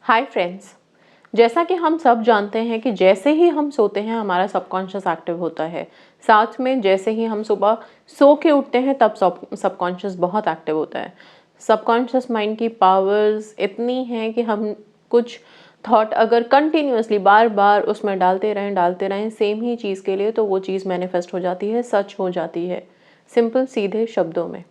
Hi friends. जैसा कि हम सब जानते हैं कि जैसे ही हम सोते हैं हमारा सबकॉन्शियस एक्टिव होता है। साथ में जैसे ही हम सुबह सो के उठते हैं तब सबकॉन्शियस बहुत एक्टिव होता है। सबकॉन्शियस माइंड की पावर्स इतनी हैं कि हम कुछ थॉट अगर कंटिन्यूअसली बार बार उसमें डालते रहें सेम ही चीज़ के लिए, तो वो चीज़ मैनिफेस्ट हो जाती है, सच हो जाती है, सिंपल सीधे शब्दों में।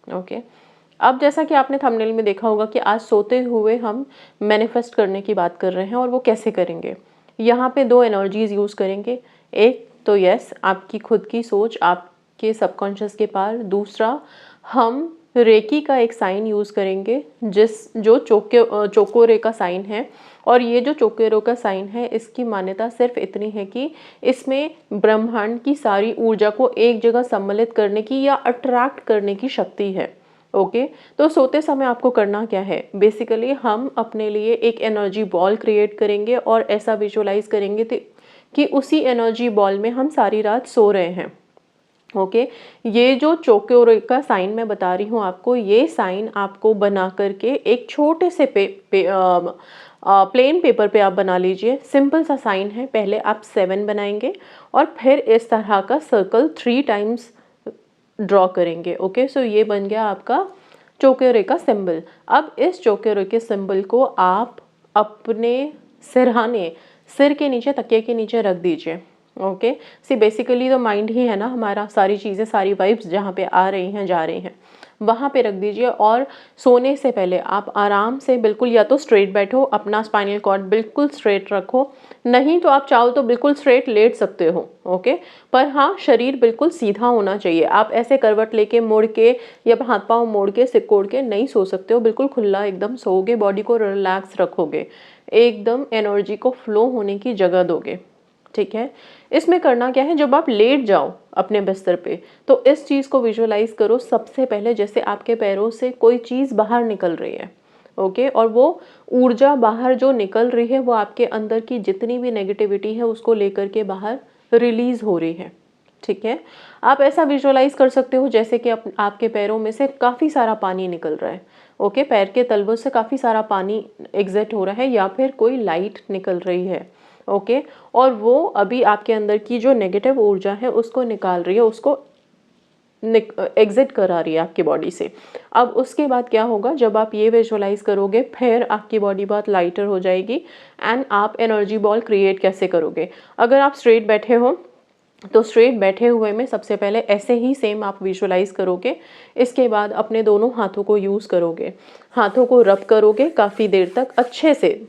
ओके। अब जैसा कि आपने थंबनेल में देखा होगा कि आज सोते हुए हम मैनिफेस्ट करने की बात कर रहे हैं, और वो कैसे करेंगे। यहाँ पे दो एनर्जीज यूज़ करेंगे। एक तो यस, आपकी खुद की सोच आपके सबकॉन्शियस के पार। दूसरा, हम रेकी का एक साइन यूज़ करेंगे जो चोकोरे का साइन है। और ये जो चोकोरे का साइन है, इसकी मान्यता सिर्फ इतनी है कि इसमें ब्रह्मांड की सारी ऊर्जा को एक जगह सम्मिलित करने की या अट्रैक्ट करने की शक्ति है। ओके। तो सोते समय आपको करना क्या है, बेसिकली हम अपने लिए एक एनर्जी बॉल क्रिएट करेंगे और ऐसा विजुअलाइज करेंगे कि उसी एनर्जी बॉल में हम सारी रात सो रहे हैं। ओके। ये जो चोकोरे का साइन मैं बता रही हूँ आपको, ये साइन आपको बना करके एक छोटे से प्लेन पेपर पे आप बना लीजिए। सिंपल सा साइन है। पहले आप 7 बनाएंगे और फिर इस तरह का सर्कल 3 टाइम्स ड्रॉ करेंगे। ओके। सो ये बन गया आपका चोकोरे का सिंबल। अब इस चोकोरे के सिंबल को आप अपने सिर के नीचे, तकिए के नीचे रख दीजिए। ओके। सी बेसिकली तो माइंड ही है ना हमारा, सारी चीज़ें, सारी वाइब्स जहाँ पे आ रही हैं जा रही हैं, वहाँ पे रख दीजिए। और सोने से पहले आप आराम से बिल्कुल या तो स्ट्रेट बैठो, अपना स्पाइनल कॉर्ड बिल्कुल स्ट्रेट रखो, नहीं तो आप चाहो तो बिल्कुल स्ट्रेट लेट सकते हो। ओके। पर हाँ, शरीर बिल्कुल सीधा होना चाहिए। आप ऐसे करवट लेके मुड़ के या हाथ पाँव मोड़ के सिकोड़ के नहीं सो सकते हो। बिल्कुल खुला एकदम सोओगे, बॉडी को रिलैक्स रखोगे, एकदम एनर्जी को फ्लो होने की जगह दोगे। ठीक है। इसमें करना क्या है, जब आप लेट जाओ अपने बिस्तर पे, तो इस चीज़ को विजुअलाइज करो सबसे पहले जैसे आपके पैरों से कोई चीज़ बाहर निकल रही है। ओके। और वो ऊर्जा बाहर जो निकल रही है, वो आपके अंदर की जितनी भी नेगेटिविटी है उसको लेकर के बाहर रिलीज हो रही है। ठीक है। आप ऐसा विजुअलाइज कर सकते हो जैसे कि आपके पैरों में से काफ़ी सारा पानी निकल रहा है। ओके। पैर के तलवों से काफ़ी सारा पानी एग्जिट हो रहा है, या फिर कोई लाइट निकल रही है। ओके। और वो अभी आपके अंदर की जो नेगेटिव ऊर्जा है उसको निकाल रही है, उसको एग्जिट करा रही है आपकी बॉडी से। अब उसके बाद क्या होगा, जब आप ये विजुअलाइज करोगे, फिर आपकी बॉडी बहुत लाइटर हो जाएगी। एंड आप एनर्जी बॉल क्रिएट कैसे करोगे, अगर आप स्ट्रेट बैठे हो तो स्ट्रेट बैठे हुए में सबसे पहले ऐसे ही सेम आप विजुअलाइज करोगे। इसके बाद अपने दोनों हाथों को यूज़ करोगे, हाथों को रब करोगे काफ़ी देर तक अच्छे से।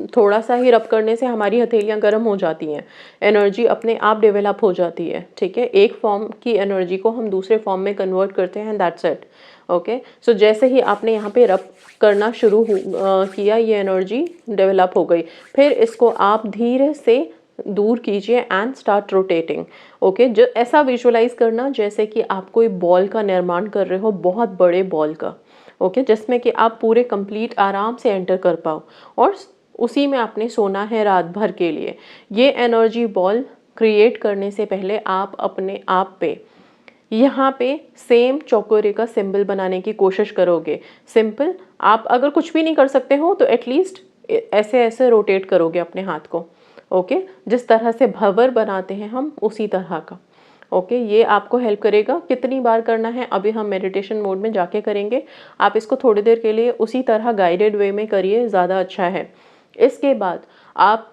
थोड़ा सा ही रब करने से हमारी हथेलियाँ गर्म हो जाती हैं, एनर्जी अपने आप डेवलप हो जाती है। ठीक है। एक फॉर्म की एनर्जी को हम दूसरे फॉर्म में कन्वर्ट करते हैं, दैट्स इट। ओके। सो जैसे ही आपने यहाँ पे रब करना शुरू किया, ये एनर्जी डेवलप हो गई। फिर इसको आप धीरे से दूर कीजिए एंड स्टार्ट रोटेटिंग। ओके। जो ऐसा विजुअलाइज करना जैसे कि आप कोई बॉल का निर्माण कर रहे हो, बहुत बड़े बॉल का। ओके। जिसमें कि आप पूरे कंप्लीट आराम से एंटर कर पाओ, और उसी में आपने सोना है रात भर के लिए। ये एनर्जी बॉल क्रिएट करने से पहले आप अपने आप पे यहाँ पे सेम चौकोरे का सिंबल बनाने की कोशिश करोगे। सिंपल, आप अगर कुछ भी नहीं कर सकते हो तो एटलीस्ट ऐसे ऐसे रोटेट करोगे अपने हाथ को। ओके। जिस तरह से भंवर बनाते हैं हम, उसी तरह का। ओके। ये आपको हेल्प करेगा। कितनी बार करना है अभी हम मेडिटेशन मोड में जाके करेंगे। आप इसको थोड़ी देर के लिए उसी तरह गाइडेड वे में करिए, ज़्यादा अच्छा है। इसके बाद आप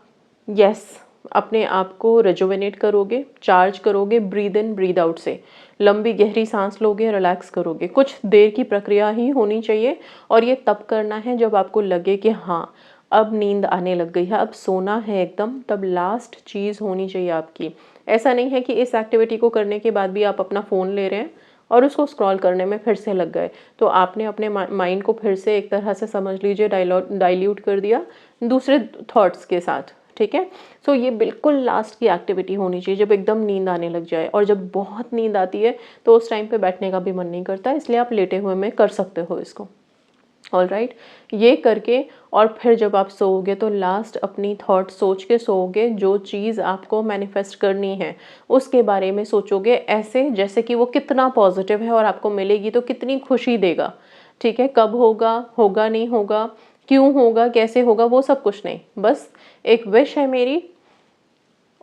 अपने आप को रेजुवेनेट करोगे, चार्ज करोगे ब्रीद इन ब्रीद आउट से। लंबी गहरी सांस लोगे, रिलैक्स करोगे। कुछ देर की प्रक्रिया ही होनी चाहिए, और ये तब करना है जब आपको लगे कि हाँ, अब नींद आने लग गई है, अब सोना है एकदम, तब लास्ट चीज़ होनी चाहिए आपकी। ऐसा नहीं है कि इस एक्टिविटी को करने के बाद भी आप अपना फ़ोन ले रहे हैं और उसको स्क्रॉल करने में फिर से लग गए, तो आपने अपने माइंड को फिर से एक तरह से समझ लीजिए डाइल्यूट कर दिया दूसरे थॉट्स के साथ। ठीक है। सो ये बिल्कुल लास्ट की एक्टिविटी होनी चाहिए, जब एकदम नींद आने लग जाए। और जब बहुत नींद आती है तो उस टाइम पे बैठने का भी मन नहीं करता, इसलिए आप लेटे हुए में कर सकते हो इसको। ऑलराइट। ये करके और फिर जब आप सोओगे तो लास्ट अपनी थॉट सोच के सोओगे। जो चीज़ आपको मैनिफेस्ट करनी है उसके बारे में सोचोगे, ऐसे जैसे कि वो कितना पॉजिटिव है और आपको मिलेगी तो कितनी खुशी देगा। ठीक है। कब होगा, होगा नहीं होगा, क्यों होगा, कैसे होगा, वो सब कुछ नहीं, बस एक विश है मेरी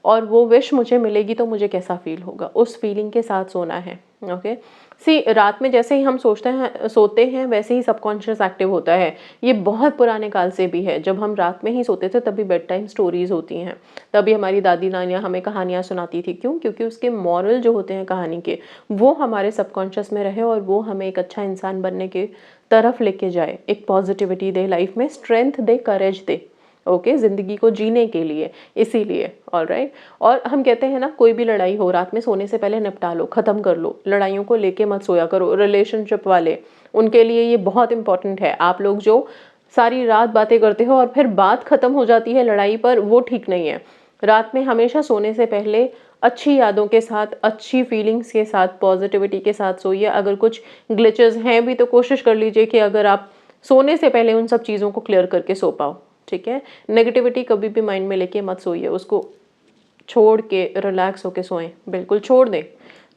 और वो विश मुझे मिलेगी तो मुझे कैसा फील होगा, उस फीलिंग के साथ सोना है। ओके, सी रात में जैसे ही हम सोते हैं वैसे ही सबकॉन्शियस एक्टिव होता है। ये बहुत पुराने काल से भी है, जब हम रात में ही सोते थे तभी बेड टाइम स्टोरीज होती हैं, तभी हमारी दादी नानियाँ हमें कहानियाँ सुनाती थी। क्यों? क्योंकि उसके मॉरल जो होते हैं कहानी के, वो हमारे सबकॉन्शियस में रहे और वो हमें एक अच्छा इंसान बनने की तरफ लेके जाए, एक पॉजिटिविटी दे, लाइफ में स्ट्रेंथ दे, करेज दे। ओके, ज़िंदगी को जीने के लिए, इसीलिए। ऑलराइट। और हम कहते हैं ना, कोई भी लड़ाई हो रात में सोने से पहले निपटा लो, ख़त्म कर लो, लड़ाइयों को लेके मत सोया करो। रिलेशनशिप वाले, उनके लिए ये बहुत इंपॉर्टेंट है। आप लोग जो सारी रात बातें करते हो और फिर बात ख़त्म हो जाती है लड़ाई पर, वो ठीक नहीं है। रात में हमेशा सोने से पहले अच्छी यादों के साथ, अच्छी फीलिंग्स के साथ, पॉजिटिविटी के साथ सोइए। अगर कुछ ग्लिचेस हैं भी तो कोशिश कर लीजिए कि अगर आप सोने से पहले उन सब चीज़ों को क्लियर करके सो पाओ। ठीक है, नेगेटिविटी कभी भी माइंड में लेके मत सोइए, उसको छोड़ के रिलैक्स होके सोएं, बिल्कुल छोड़ दें।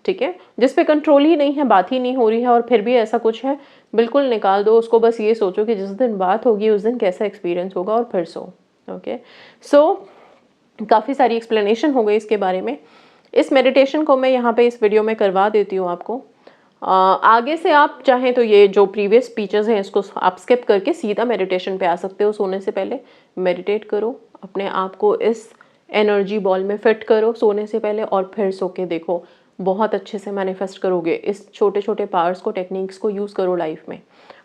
ठीक है, जिस पे कंट्रोल ही नहीं है, बात ही नहीं हो रही है और फिर भी ऐसा कुछ है, बिल्कुल निकाल दो उसको। बस ये सोचो कि जिस दिन बात होगी उस दिन कैसा एक्सपीरियंस होगा और फिर सो। ओके, सो काफ़ी सारी एक्सप्लेनेशन हो गई इसके बारे में। इस मेडिटेशन को मैं यहाँ पे इस वीडियो में करवा देती हूँ आपको। आगे से आप चाहें तो ये जो प्रीवियस स्पीचेस हैं इसको आप स्किप करके सीधा मेडिटेशन पे आ सकते हो। सोने से पहले मेडिटेट करो, अपने आप को इस एनर्जी बॉल में फिट करो सोने से पहले और फिर सो के देखो, बहुत अच्छे से मैनिफेस्ट करोगे। इस छोटे छोटे पावर्स को, टेक्निक्स को यूज़ करो लाइफ में,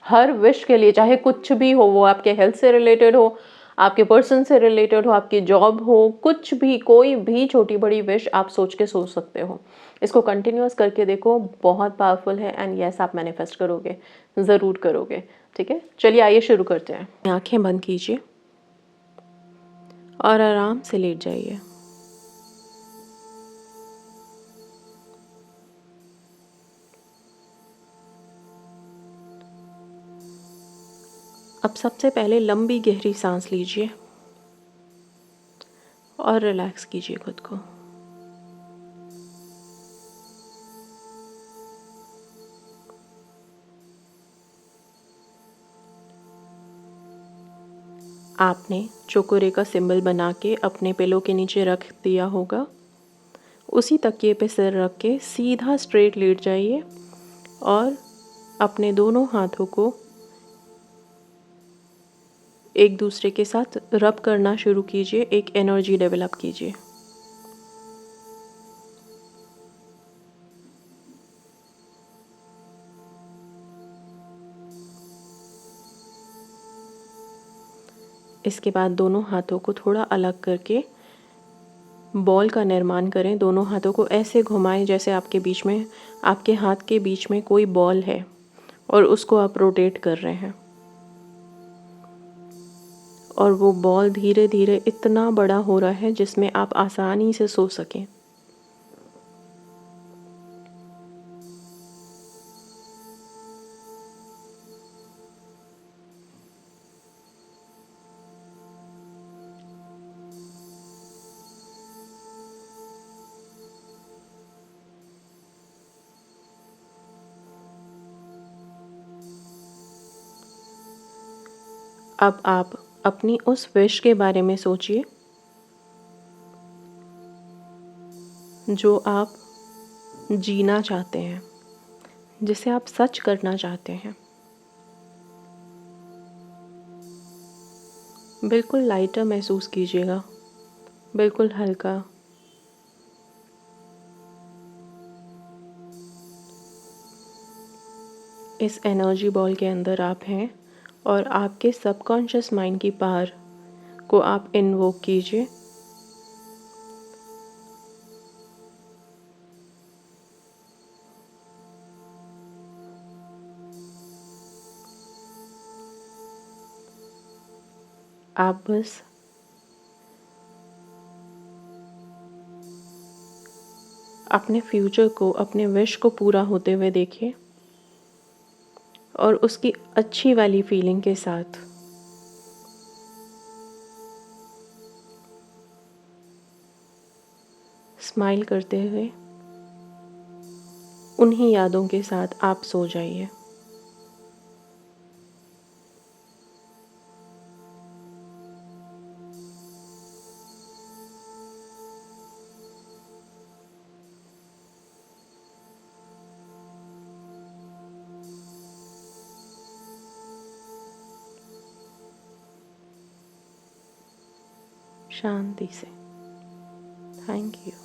हर विश के लिए, चाहे कुछ भी हो, वो आपके हेल्थ से रिलेटेड हो, आपके पर्सन से रिलेटेड हो, आपकी जॉब हो, कुछ भी, कोई भी छोटी बड़ी विश आप सोच के सोच सकते हो। इसको कंटिन्यूअस करके देखो, बहुत पावरफुल है एंड यस आप मैनिफेस्ट करोगे, ज़रूर करोगे। ठीक है, चलिए आइए शुरू करते हैं। आंखें बंद कीजिए और आराम से लेट जाइए। अब सबसे पहले लंबी गहरी सांस लीजिए और रिलैक्स कीजिए खुद को। आपने चोकोरे का सिंबल बना के अपने पिलो के नीचे रख दिया होगा। उसी तकिए पे सिर रख के सीधा स्ट्रेट लेट जाइए और अपने दोनों हाथों को एक दूसरे के साथ रब करना शुरू कीजिए, एक एनर्जी डेवलप कीजिए। इसके बाद दोनों हाथों को थोड़ा अलग करके बॉल का निर्माण करें। दोनों हाथों को ऐसे घुमाएं जैसे आपके बीच में, आपके हाथ के बीच में कोई बॉल है और उसको आप रोटेट कर रहे हैं और वो बॉल धीरे धीरे इतना बड़ा हो रहा है जिसमें आप आसानी से सो सकें। अब आप अपनी उस विश के बारे में सोचिए जो आप जीना चाहते हैं, जिसे आप सच करना चाहते हैं। बिल्कुल लाइटर महसूस कीजिएगा, बिल्कुल हल्का। इस एनर्जी बॉल के अंदर आप हैं और आपके सबकॉन्शियस माइंड की पावर को आप इन्वोक कीजिए। आप बस अपने फ्यूचर को, अपने विश को पूरा होते हुए देखिए और उसकी अच्छी वाली फीलिंग के साथ स्माइल करते हुए उन्हीं यादों के साथ आप सो जाइए। शांति से। Thank you.